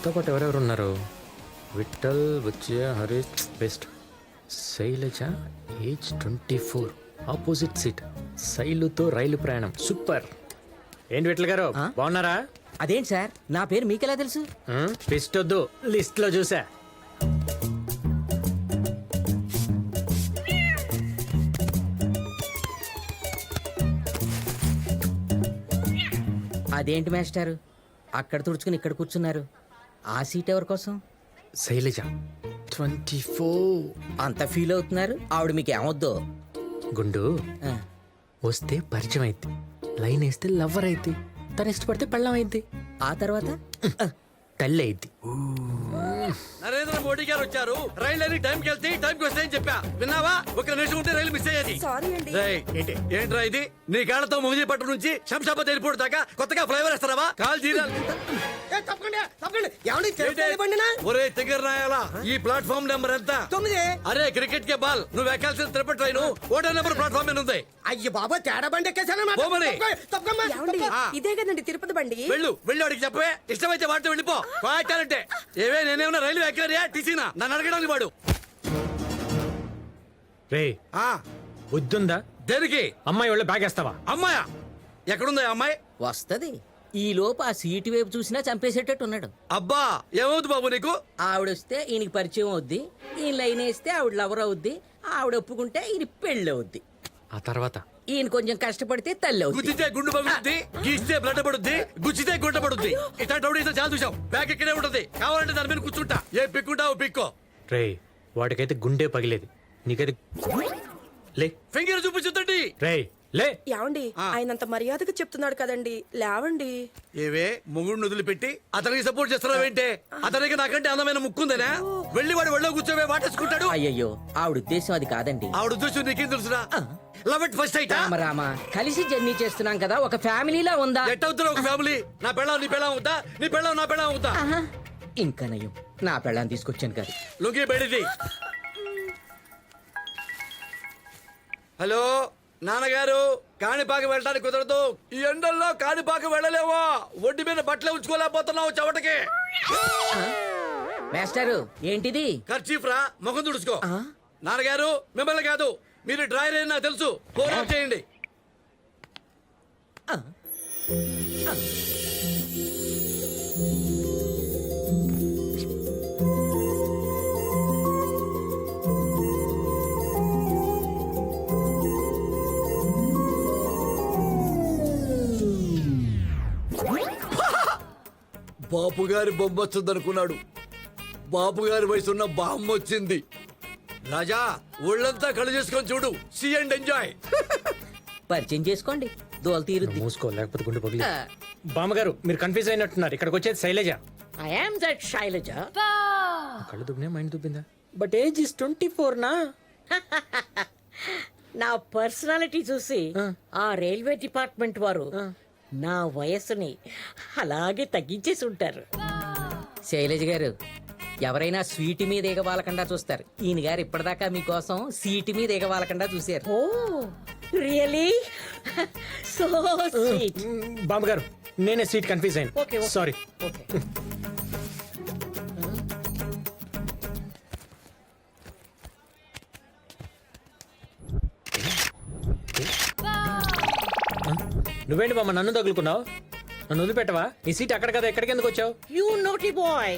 మనతో పాటు ఎవరెవరు ఉన్నారు? Vithal, Buchaiah, Harish, best. Sailaja age 24, opposite seat. శైలుతో రైలు ప్రయాణం. సూపర్. ఏంటి విఠల్ గారు బాగున్నారా? అదేంటి సార్ నా పేరు మీకెలా తెలుసు? బెస్ట్ వద్దు, లిస్ట్ లో చూసా. అదేంటి మాస్టారు అక్కడ తుడుచుకుని ఇక్కడ కూర్చున్నారు? ఆ సీట్ ఎవరి కోసం? శైలజ 24. అంత ఫీల్ అవుతున్నారు? ఆవిడ మీకు ఏమొద్దు? గుండు వస్తే పరిచయం అయింది, లైన్ వేస్తే లవ్వర్ అయింది, తను ఇష్టపడితే పెళ్ళం అయింది, ఆ తర్వాత తల్లి అయింది. నరేంద్ర మోడీ గారు వచ్చారు, రైలు అని టైంకి వెళ్తే టైంకి వస్తాయని చెప్పా. విన్నావా? ఒక నిమిషం ఉంటే రైలు మిస్ అయ్యేది. ఏంటి ఏంట్రా ఇది? నీ కాళ్ళతో మొగిలిపట్నం నుంచి శంషాబాద్ ఎయిర్పోర్ట్ దాకా కొత్తగా ఫ్లైఓవర్ వేస్తారావా? కాల్ ఒరే తిగర్ రాయాలా, ఈ ప్లాట్ఫామ్ నెంబర్ ఎంత? 9. అరే క్రికెట్ కే బాల్, నువ్వు ఎక్కాల్సిన తిరుపతి ట్రైన్ ఓటో నెంబర్ ప్లాట్ఫామ్ మీద ఉంది. అయ్య బాబా తేడా బండి ఇదే కదండి తిరుపతి బండి. వెళ్ళు వెళ్ళు, అడిగి చెప్పవే. ఇష్టమైతే వాడితో వెళ్ళిపో. అంటే ఏవే నేనేమన్నా రైలు ఎక్కారియా టీసీనా? నన్ను అడగడానికి వాడు. రే వద్దుందా? దేనికి? అమ్మాయి వాళ్ళ బ్యాగ్ వేస్తావా? అమ్మాయా? ఎక్కడుందా అమ్మాయి? వస్తది. ఈ లోపు ఆ సీటు వైపు చూసినా చంపేసేటట్టు ఉన్నాడు. అబ్బా ఏమవుతుంది బాబు నీకు? ఆవిడొస్తే ఈయనకి పరిచయం అవుద్ది, ఈయన లైన్ వేస్తే ఆవిడ లవర్ అవుద్ది, ఆవిడ ఒప్పుకుంటే ఈయన పెళ్ళి అవుద్ది. ఆ తర్వాత ఈయన కొంచెం కష్టపడితే తల్లి అవుద్ది. గుచ్చితే గుండు పగులుద్ది, గీస్తే బ్లడ్ పడుద్ది, గుచ్చితే గుంట పడుద్ది. ఇట్లాంటి రౌడీస్ చాలా చూసాం. బ్యాగ్ ఇక్కడే ఉంటది, కావాలంటే దాని మీద కూర్చుంటా. ఏ పిక్కుంటావు పిక్కో. రే వాడికైతే గుండె పగిలేది, నీకైతే లే. ఫింగర్ చూపించుద్దండి. రే లే. ఏమండి ఆయనంత మర్యాదగా చెప్తున్నాడు కదండి, లేవండి. ఏవే మొగుడు వదిలిపెట్టి అతనికి సపోర్ట్ చేస్తున్నావేంటే? అతనికి నాకంటే అందమైన ముక్కుందనా? వెళ్ళి వాడు ఒళ్ళో కూర్చోవే వాటేసుకుంటాడు. అయ్యయ్యో ఆవిడ ఉద్దేశం అది కాదండి. ఆవిడ ఉద్దేశం నీకేం తెలుసురా? Love at first sight. Rama కలిసి జర్నీ చేస్తున్నాం కదా, ఒక ఫ్యామిలీలా ఉందా? ఎట్ అవుతున్నా ఒక ఫ్యామిలీ? నా పెళ్ళం నీ పెళ్ళం అవుతా, నీ పెళ్ళం నా పెళ్ళం అవుతా. ఇంకా నయం నా పెళ్ళాన్ని తీసుకొచ్చాను కదా. లుంగి బయటిది. హలో నాన్నగారు, కాణిపాక వెళ్ళడానికి కుదరదు. ఈ ఎండల్లో కాణిపాక వెళ్ళలేవో. ఒడ్డు మీద బట్టలే ఉంచుకోలేకపోతున్నావు చెవటకి. మాస్టారు ఏంటిది? ఖర్చీఫ్ రా, ముఖం తుడుచుకో. నాన్నగారు మిమ్మల్ని కాదు, మీరు డ్రైవర్ అని నాకు తెలుసు. ఫోన్ ఆఫ్ చేయండి. బాపు గారి బొమ్మ వచ్చిందనుకున్నాడు. బాపు గారి వయసున్న బామ్మ వచ్చింది. రాజా ఒళ్ళంతా కళ్ళు చేసుకొని చూడు. See and enjoy. పరిచయం చేసుకోండి, దోలు తీరుద్ది. మూసుకో, లేకపోతే గుండె పగిలి. బామ్మగారు మీరు కన్ఫ్యూజ్ అయినట్టున్నారు. ఇక్కడికి వచ్చేది Shailaja. I am that Shailaja. కళ్ళు దుబ్బినా మైండ్ దుబ్బిందా? బట్ ఏజ్ ఇస్ 24 నా. నా పర్సనాలిటీ చూసి ఆ రైల్వే డిపార్ట్మెంట్ వారు నా వయస్సుని అలాగే తగ్గించేసి ఉంటారు. శైలజ గారు ఎవరైనా స్వీట్ మీద ఎగవాలకుండా చూస్తారు, ఈయన గారు ఇప్పటిదాకా మీకోసం సీటు మీద ఎగవాలకుండా చూశారు. Oh really? So sweet. బామ్మగారు నేనే సీట్ కన్ఫ్యూజ్ Okay, అయ్యాను, okay. సారీ. ఓకే. నువ్వేంటి బామ్మ నన్ను తగులుకున్నావు? నన్ను వదిలిపెట్టవా? నీ సీట్ అక్కడ కదా, ఎక్కడికి ఎందుకు వచ్చావు? You naughty boy,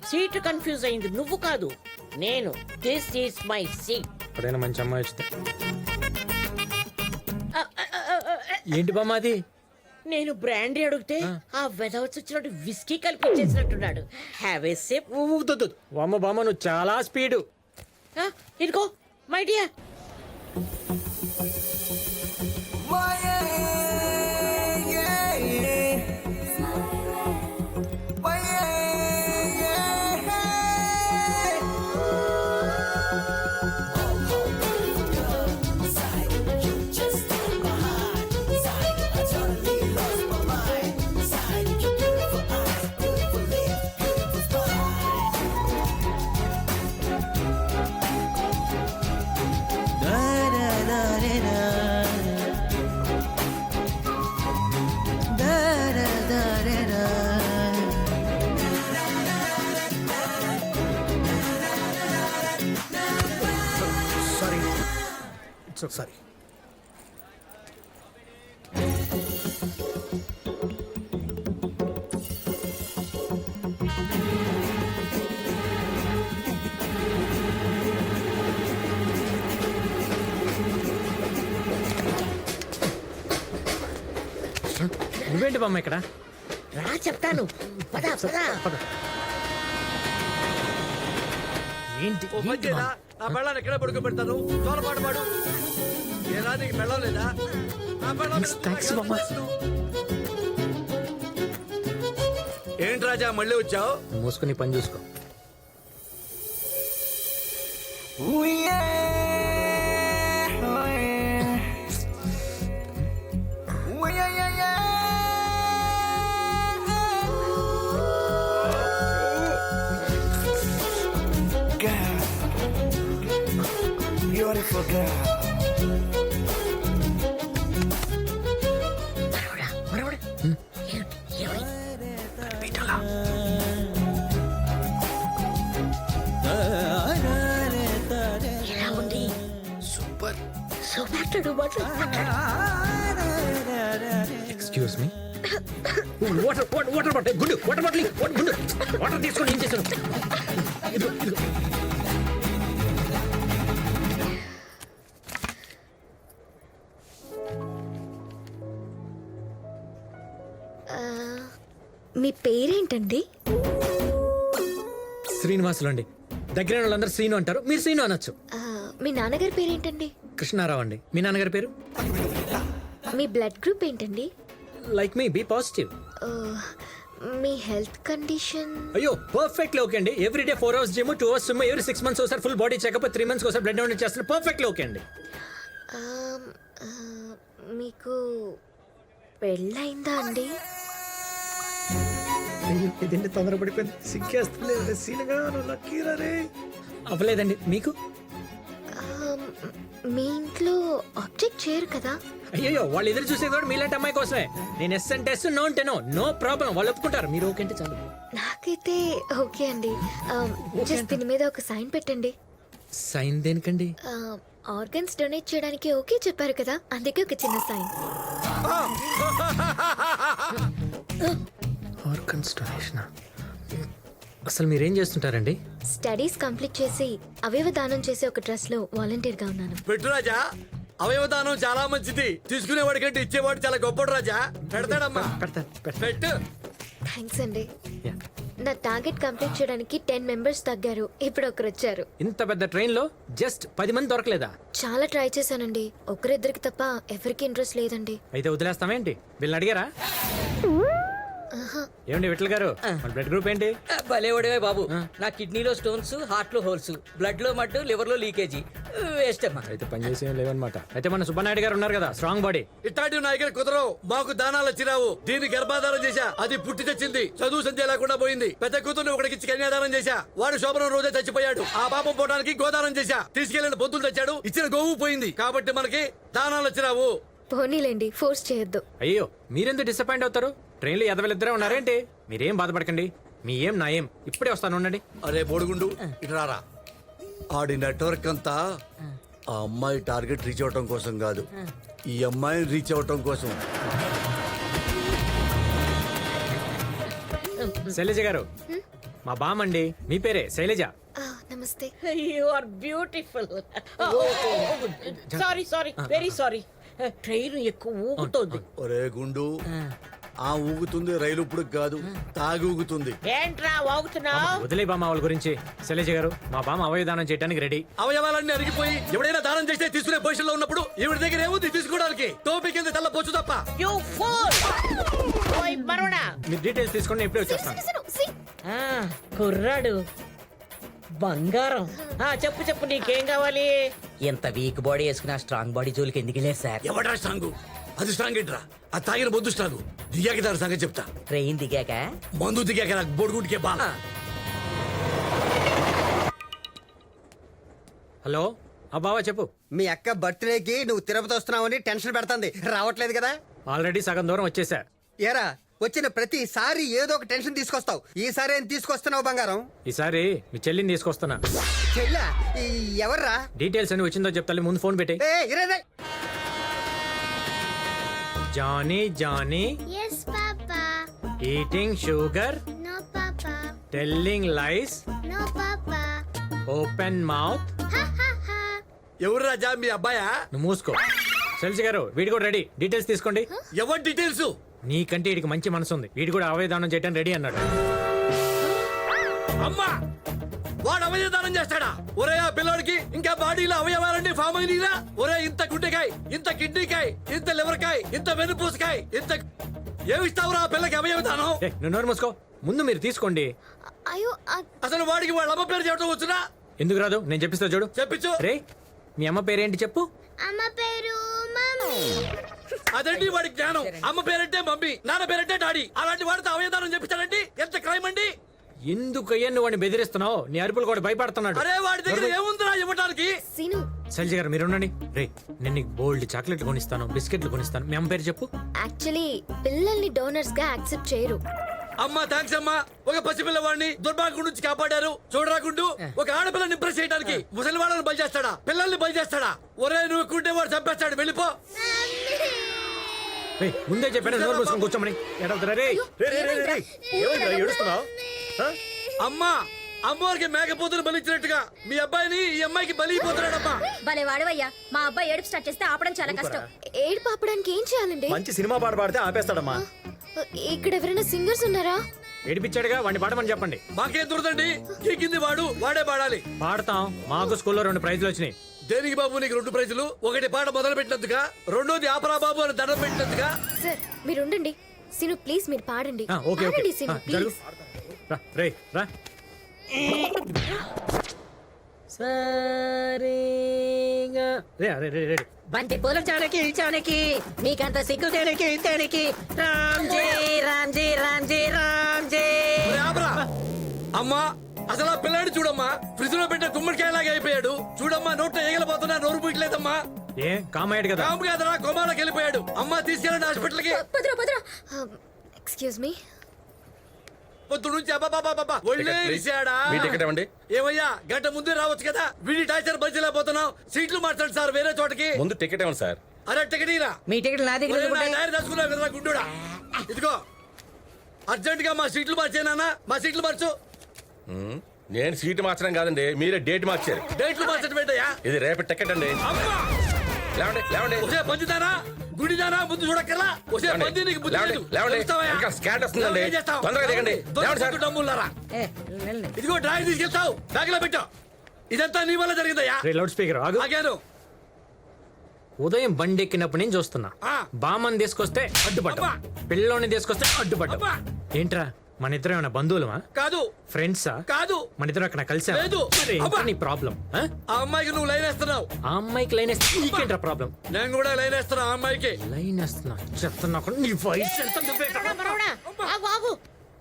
seat confuse అయింది నువ్వు కాదు నేను. This is my seat. ఎప్పుడైనా మంచి అమ్మాయి వచ్చింది. ఏంటి బామ్మ అది? నేను బ్రాండీ అడిగితే ఆ వెదవచ్చి వచ్చినట్టు విస్కీ కలిపించేసినట్టున్నాడు. Have a sip. బామ్మ బామ్మ నువ్వు చాలా స్పీడు. ఇదిగో మై డియర్. సారీ. నువ్వేంటి బామ్మ ఇక్కడ? రా చెప్తాను. పద పద. ఏంటి ఓ పని చేయరా, నా పెళ్ళాన్ని ఎక్కడ పడుకోబెడతాను, తోలపాటు పాడు. ఏరా నీకు పెళ్ళం లేదా? నా పెళ్ళాం మీద Thanks, నాకు మామ. తెలుసు. ఏంటి రాజా మళ్ళీ వచ్చావు? మూసుకుని పని చూసుకో. Beautiful girl. మనవడా ఎలా ఉంది? సూపర్. మాట్లాడు excuse me. Water water bottle గుండు, వాటర్ బాటిల్ గుండు, వాటర్ తీసుకొని ఏం చేశాను? ఇదిగో, ఇదిగో. మీ పేరేంటండి? శ్రీనివాసులు అండి. దగ్గర వాళ్ళందరూ శ్రీను అంటారు, మీరు శ్రీను అనొచ్చు. మీ నాన్నగారి పేరేంటండి? కృష్ణారావు అండి. మీ నాన్నగారి పేరు? మీ బ్లడ్ గ్రూప్ ఏంటండి? లైక్ మీ, బి పాజిటివ్. ఆ, మీ హెల్త్ కండిషన్? అయ్యో పర్ఫెక్ట్లీ ఓకే అండి. Every day 4 hours gym, 2 hours swim, every 6 months ఒకసారి ఫుల్ బాడీ చెకప్, 3 months ఒకసారి బ్లడ్ డొనేట్ చేస్తున్నారు. పర్ఫెక్ట్లీ ఓకే అండి. మీకు పెళ్ళైందా అండి? అయ్యో ఇదేంటి తొందరపడిపోయింది, సిగ్గేస్తుంది. సీనగా నక్కీరే అవ్వలేదండి. మీకు? మీ ఇంట్లో ఆబ్జెక్ట్ చేయరు కదా? అయ్యో వాళ్ళు ఎదురు చూసేది కూడా మీలాంటి అమ్మాయి కోసమే. నేను ఎస్ అంటే ఎస్, నో అంటే నో, నో ప్రాబ్లం. వాళ్ళు ఒప్పుకుంటారు. మీరు ఓకే అంటే చాలు. నాకైతే ఓకే అండి. జస్ట్ దీని మీద ఒక సైన్ పెట్టండి. సైన్ దేనికండి? ఆర్గన్స్ డొనేట్ చేయడానికి ఓకే చెప్పారు కదా, అందుకే ఒక చిన్న సైన్. Organs donation. అసలు మీరేం చేస్తుంటారండి? స్టడీస్ కంప్లీట్ చేసి అవయవ దానం చేసే ఒక ట్రస్ట్ లో వాలంటీర్ గా ఉన్నాను. పెట్టు రాజా, అవయవదానం చాలా మంచిది. తీసుకునేవాడి కంటే ఇచ్చేవాడు చాలా గొప్పడు రాజా. పెడతాడమ్మా, పెట్టు. థ్యాంక్స్ అండి. Yeah. నా టార్గెట్ కంప్లీట్ చేయడానికి 10 మెంబర్స్ తగ్గారు. ఇప్పుడు ఒకరు వచ్చారు. ఇంత పెద్ద ట్రైన్ లో జస్ట్ 10 మంది దొరకలేదా? చాలా ట్రై చేశానండి, ఒకరిద్దరికి తప్ప ఎవరికి ఇంట్రెస్ట్ లేదండి. అయితే వదిలేస్తామేంటి? వీళ్ళని అడిగారా? ఏమండి విఠల్ గారు, మన బ్లడ్ గ్రూప్ ఏంటి? భలే ఒడివే బాబు. నా కిడ్నీలో స్టోన్స్, హార్ట్ లో హోల్స్, బ్లడ్ లో మట్టు, లివర్ లో లీకేజీ. వేస్ట్ అమ్మా. అయితే పని చేసి ఏం లేవన్నమాట. అయితే మన సుబ్బనాయుడు గారు ఉన్నారు కదా, స్ట్రాంగ్ బాడీ. ఇట్లాంటివి నా దగ్గర కుదరవు. మాకు దానాలు వచ్చిరావు. దీన్ని గర్భాధారం చేశా, అది పుట్టి తెచ్చింది. చదువు సంధ్య లేకుండా పోయింది. పెద్ద కూతుర్ని ఒకటికి కన్యాదానం చేశా, వాడు శోభనం రోజే చచ్చిపోయాడు. ఆ పాపం పోవడానికి గోదానం చేశా, తీసుకెళ్లిన పొద్దులు తెచ్చాడు, ఇచ్చిన గోవు పోయింది. కాబట్టి మనకి దానాలు వచ్చిరావు. పోనీలేండి, ఫోర్స్ చేయొద్దు. అయ్యో మీరెందుకు డిసప్పాయింట్ అవుతారు? ట్రైన్లో ఎదవలిద్దరే ఉన్నారేంటి? మీరేం బాధపడకండి. మీ ఏం నా ఏం ఇప్పుడే వస్తాను, ఉండండి. అరే బోడుగుండు, ఇటు రారా. ఆడి నెట్వర్క్ అంతా ఆ అమ్మాయి టార్గెట్ రీచ్ అవటం కోసం కాదు, ఈ అమ్మాయిని రీచ్ అవటం కోసం. శైలజ గారు, మా బామండి. మీ పేరే శైలజ. నమస్తే. You are beautiful. Sorry sorry, very sorry. Train ఎక్కువ ఊగుతోంది. ఒరే గుండు, ఆ ఊగుతుంది రైలు ఇప్పుడు కాదు, తాగి ఊగుతుంది. ఏంట్రా వాగుతున్నావు? వదిలే బామ్మ వాళ్ళ గురించి. శైలజ గారు, మా బామ్మ అవయదానం చేయడానికి రెడీ. అవయవాలన్నీ అరిగిపోయి ఎవడైనా దానం చేస్తే తీసుకునే పొజిషన్ లో ఉన్నప్పుడు ఈవిడ దగ్గర ఏముంది తీసుకోవడానికి? టోపీ కింద తెల్ల పొచ్చు తప్ప. You pool. ఓయ్ మరుడా, మీ డీటెయిల్స్ తీసుకోండి, నేను ఇప్పుడే వచ్చేస్తాను. కుర్రాడు బంగారం. చెప్పు చెప్పు, నీకేం కావాలి? ఇంత వీక్ బాడీ వేసుకున్న స్ట్రాంగ్ బాడీ జోలికి ఎందుకు లేదు సార్? ఎవడా స్ట్రాంగ్? అది స్ట్రాంగ్ ఏంట్రా? అది తాగిన బొద్దు స్ట్రాంగ్. దిగాక దాని సంగతి చెప్తా. ట్రైన్ దిగాక మందు దిగాక నాకు బొడుగుంటికే బాగా. హలో, ఆ బావా చెప్పు. మీ అక్క బర్త్డేకి నువ్వు తిరుపతి వస్తున్నావని టెన్షన్ పెడుతుంది, రావట్లేదు కదా? ఆల్రెడీ సగం దూరం వచ్చేసా. ఏరా వచ్చిన ప్రతిసారి ఏదో ఒక టెన్షన్ తీసుకొస్తావు. ఈసారి ఏం తీసుకొస్తున్నావు బంగారం? ఈసారి మీ చెల్లిని తీసుకొస్తున్నా. చెల్లా? ఎవర్రా? డీటెయిల్స్ అని వచ్చిందో చెప్తా, ముందు ఫోన్ పెట్టి. ఇరే Johny Johny yes papa. Eating sugar, no papa. Telling lies, no papa. Open mouth. ఎవరు రాజా మీ అబ్బాయా? నువ్వు మూసుకో. శైలజ గారు వీడి కూడా రెడీ, డీటెయిల్స్ తీసుకోండి. ఎవరి డీటెయిల్స్? నీకంటే వీడికి మంచి మనసు ఉంది, వీడు కూడా అవయదానం చేయడానికి రెడీ అన్నాడు. అమ్మా వాడు అవయదానం చేస్తాడా? ఒరే ఆ పిల్లోడికి ఇంకా బాడీలో అవయవాలన్నీ ఫామ్ అయినీరా? ఒరే ఇంత గుండెకాయ, ఇంత కిడ్నీకాయ, ఇంత లివర్కాయ, ఇంత వెన్నుపూసకాయ, ఇంత ఏమిస్తావురా ఆ పిల్లకి అవయవదానం? ఏ, నువ్వు నోరు మూసుకో. ముందు మీరు తీసుకోండి. అయ్యో అసలు వాడికి వాళ్ళ అమ్మ పేరు చెప్పడం వచ్చునా? ఎందుకు రాదు? నేను చెప్పిస్తా చూడు. చెప్పించు. రే, మీ అమ్మ పేరేంటి చెప్పు. అమ్మ పేరు మమ్మీ. అదండి వాడి జ్ఞానం. అమ్మ పేరంటే మమ్మీ, నాన్న పేరంటే డాడీ. అలాంటి వాడితో అవయదానం చెప్పించాడండి. ఎంత క్రైమ్ అండి! ఎందుకయ్యా నువ్వు వాడిని బెదిరిస్తున్నావు? నీ అరుపులు కూడా భయపడుతున్నాడు. అరే వాడి దగ్గర ఏముందిరా ఇవ్వడానికి? సీను. శైలజ గారు మీరు ఉండండి. రే, నేను నీకు బోల్డ్ చాక్లెట్లు కొనిస్తాను, బిస్కెట్లు కొనిస్తాను. మీ అమ్మ పేరు చెప్పు. యాక్చువల్లీ పిల్లల్ని డోనర్స్ గా యాక్సెప్ట్ చేయరు. అమ్మా థ్యాంక్స్ అమ్మా. ఒక పసిపిల్లవాడిని దుర్భాగ్యం నుంచి కాపాడారు. చూడరాకుండు ఒక ఆడపిల్లని ఇంప్రెస్ చేయడానికి ముసలి వాళ్ళని బలి చేస్తాడా? పిల్లల్ని బలి చేస్తాడా? ఒరే నువ్వు ఎక్కుంటే వాడు చంపేస్తాడు. వెళ్ళిపో. రే, ముందే చెప్పాను నోరు మూసుకొని కూర్చోమని. ఎడవుతారా రే? అమ్మా అమ్మవారికి మేకపోతులు బలిచ్చినట్టుగా మీ అబ్బాయిని ఈ అమ్మాయికి బలి అయిపోతున్నాడమ్మా. భలే వాడవయ్యా. మా అబ్బాయి ఏడుపు స్టార్ట్ చేస్తే ఆపడం చాలా కష్టం. ఏడు పాపడానికి ఏం చేయాలండి? మంచి సినిమా పాట పాడితే ఆపేస్తాడమ్మా. ఇక్కడ ఎవరైనా సింగర్స్ ఉన్నారా? ఏడిపించాడుగా, వాడిని పాడమని చెప్పండి. మాకేం దొరదండి. గీకింది వాడు, వాడే పాడాలి. పాడతాం. మాకు స్కూల్లో 2 ప్రైజులు వచ్చినాయి. దేనికి బాబు నీకు 2 ప్రైజులు? ఒకటి పాట మొదలు పెట్టినందుగా, రెండోది ఆపరా బాబు అని దండం పెట్టినందుగా. సార్ మీరు ఉండండి. సీను ప్లీజ్ మీరు పాడండి. ఆ, ఓకే ఓకే. పాడండి సీను ఆ, జరుగు. ప్లీజ్. రా, రే రా. సరిగా రే రే రే రే. బంతి పూల చానకి చానకి మీకంత సిగ్గు తేనకి తేనకి రామ్జీ రామ్జీ రామ్జీ రామ్జీ. ఒరే ఆపరా. అమ్మా అసలు ఆ పిల్లాడు చూడమ్మా, ఫ్రిడ్జ్ లో పెట్టిన గుమ్మడికాయలాగా అయిపోయాడు. చూడమ్మా నోట్లో ఏగలపోతున్నా, నోరు పూయట్లేదమ్మా. ఏ కామయ్యాడు కదా. కాము కాదరా, కోమాలోకి వెళ్ళిపోయాడు. అమ్మా తీసుకెళ్ళండి హాస్పిటల్ కి. Excuse me. పొద్దు నుంచి అబ్బాబాబా ఒళ్ళే ఇరిశాడా? మీ టికెట్ ఇవ్వండి. ఏమయ్యా గంట ముందే రావచ్చు కదా. వీడి టార్చర్ భరించలేకపోతున్నాం. సీట్లు మార్చండి సార్ వేరే చోటకి. ముందు టికెట్ ఇవ్వండి సార్. అరే టికెట్ ఇరా. మీ టికెట్ నా దగ్గర ఒరేయ్, నా ఉంటాయి. డైరీ రాసుకున్నావు కదరా గుండుడా. ఇదిగో అర్జెంట్ గా మా సీట్లు మార్చేనా? మా సీట్లు మార్చు. నేను సీటు మార్చడం కాదండి, మీరే డేట్ మార్చారు. డేట్లు మార్చడం ఏంటయ్యా? ఇది రేపటి టికెట్ అండి. అమ్మా లేవండి లేవండి ఒసే పంచుతానా గుడిదానా ముందు చూడక్కర్లా. ఒసే పంది నీకు బుద్ధి లేవండి, లేదు. లేవండి. తెలుస్తావయ్యా? ఇంకా స్కాన్ వస్తుందండి. ఏం చేస్తావ్? తొందరగా దిగండి. లేవండి సార్. డమ్ములారా. ఏ, వెళ్ళండి. ఇదిగో డ్రాయర్ తీసుకెళ్తావు, బ్యాగ్ లో పెట్టావు. ఇదంతా నీ వల్ల జరిగిందయ్యా. రే లౌడ్ స్పీకర్ ఆగు. ఆగాను. ఉదయం బండి ఎక్కినప్పటి నుంచి చూస్తున్నా. ఆ. బామ్మని తీసుకొస్తే అడ్డుపడ్డా, అబ్బా. పిల్లోని తీసుకొస్తే అడ్డుపడ్డా. అబ్బా. ఏంట్రా మన ఇద్దరం ఏమైనా బంధువులమా, కాదు ఫ్రెండ్సా? కాదు. మన ఇద్దరం అక్కడ కలిసా? లేదు. అబ్బా. నీ ప్రాబ్లం? ఆ అమ్మాయికి నువ్వు లైన్ వేస్తున్నావు. ఆ అమ్మాయికి లైన్ వేస్తే నీకేంట్రా ప్రాబ్లం? నేను కూడా లైన్ వేస్తున్నా ఆ అమ్మాయికి. లైన్ వేస్తున్నా చెప్తున్నా కూడా నీ వయసు ఎంత నువ్వేంట్రా? మనవడా, ఆగు ఆగు.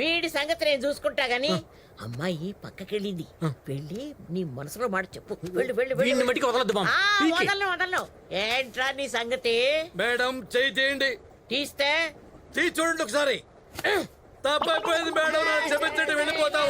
వీడి సంగతి నేను చూసుకుంటా గాని అమ్మాయి పక్కకెళ్ళింది. వెళ్ళి నీ మనసులో మాట చెప్పు. వెళ్ళు వెళ్ళు వీడిని వెళ్ళు. మట్టికి వదలొద్దు బామ్మ. ఆ, పీకి. వదలను వదలను. ఏంట్రా నీ సంగతి? మేడం చేయి తీయండి. తీస్తే తీసి చూడండి ఒకసారి. తప్పైపోయింది మేడం, నాకు క్షమించండి, వెళ్ళిపోతావు.